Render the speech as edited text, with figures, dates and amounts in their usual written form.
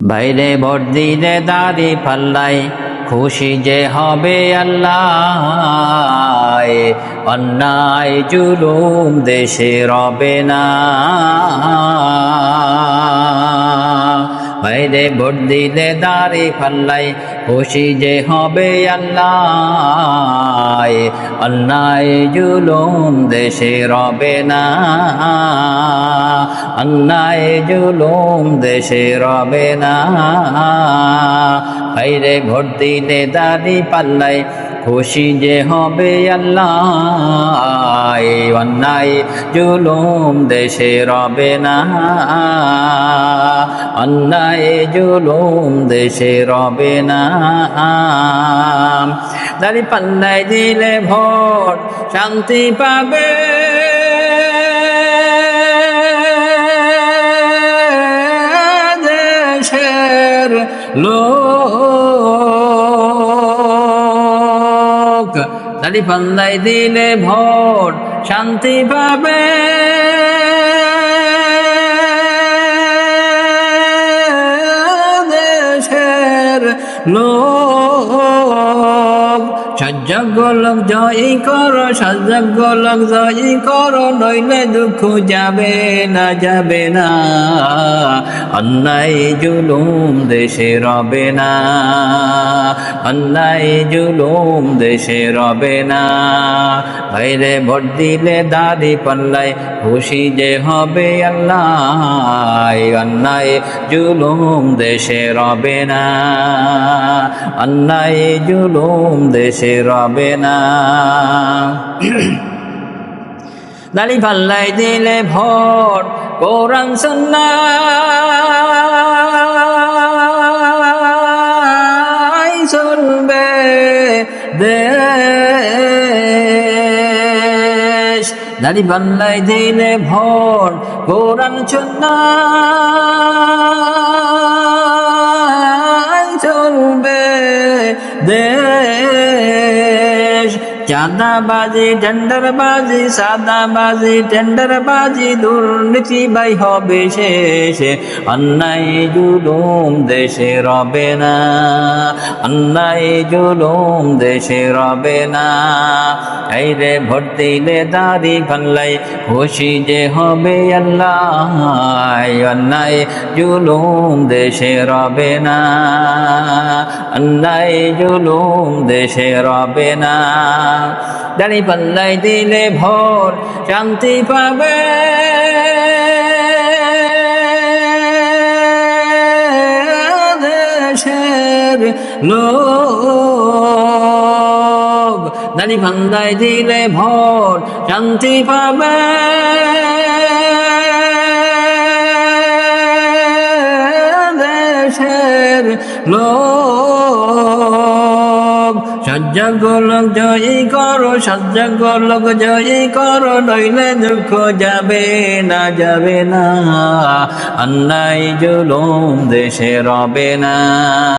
বাইরে ভোট দিলে দাড়ি পাল্লাই খুশি যে হবে আল্লাহ। অন্যায় জুলুম দেশে রবে না। বাইরে ভোট দিলে দাড়ি পাল্লাই খুশি যে হবে আল্লাহ। অন্যায় জুলুম দেশে রবে না। অন্যায় জুলুম দেশে রবে না। বাইরে ভোট দিলে দাড়ি পাল্লাই খুশি যে হবে আল্লাহ। অন্যায় জুলুম দেশে রবে না। অন্যায় জুলুম দেশে রবে না। দাড়ি পাল্লাই দিলে ভোট শান্তি পাবে। দেশের লোক দাড়ি পাল্লাই দিলে ভোট শান্তি পাবে। দেশের লোক সজ্জগ লোক জয়ী করো, সজ্জগ লোক জয়ী করো, নইলে দুঃখ যাবে না, যাবে না। অন্যায় জুলুম দেশে রবে না। অন্যায় জুলুম দেশে রবে না। বাইরে ভোট দিলে দাড়ি পাল্লাই খুশি যে হবে আল্লাহ। অন্যায় জুলুম দেশে রবে না। অন্যায় জুলুম দেশে রবে না। দাড়ি পাল্লাই দিলে ভোট কোরআন সুন্নাহ চলবে দেশ। দাড়ি পাল্লাই দিলে ভোট কোরআন সুন্নাহ চলবে দেশ। চাঁদাবাজি টেন্ডারবাজি, সাদাবাজি টেন্ডারবাজি, দুর্নীতি ভাই হবে শেষ। অন্যায় জুলুম দেশে রবে না। অন্যায় জুলুম দেশে রবে না। এই রে ভোট দিলে দাড়ি পাল্লাই খুশি যে হবে আল্লাহ। অন্যায় জুলুম দেশে রবে না। অন্যায় জুলুম দেশে রবে না। দাড়ি পাল্লাই দিলে ভোট শান্তি পাবে। দেশের লোক দাড়ি পাল্লাই দিলে ভোট শান্তি পাবে। দেশের লোক সজ্জগ লোক জয়ী করো, সজ্জগ লোক জয়ী করো, নইলে দুঃখ যাবে না, যাবে না। অন্যায় জুলুম দেশে রবে না।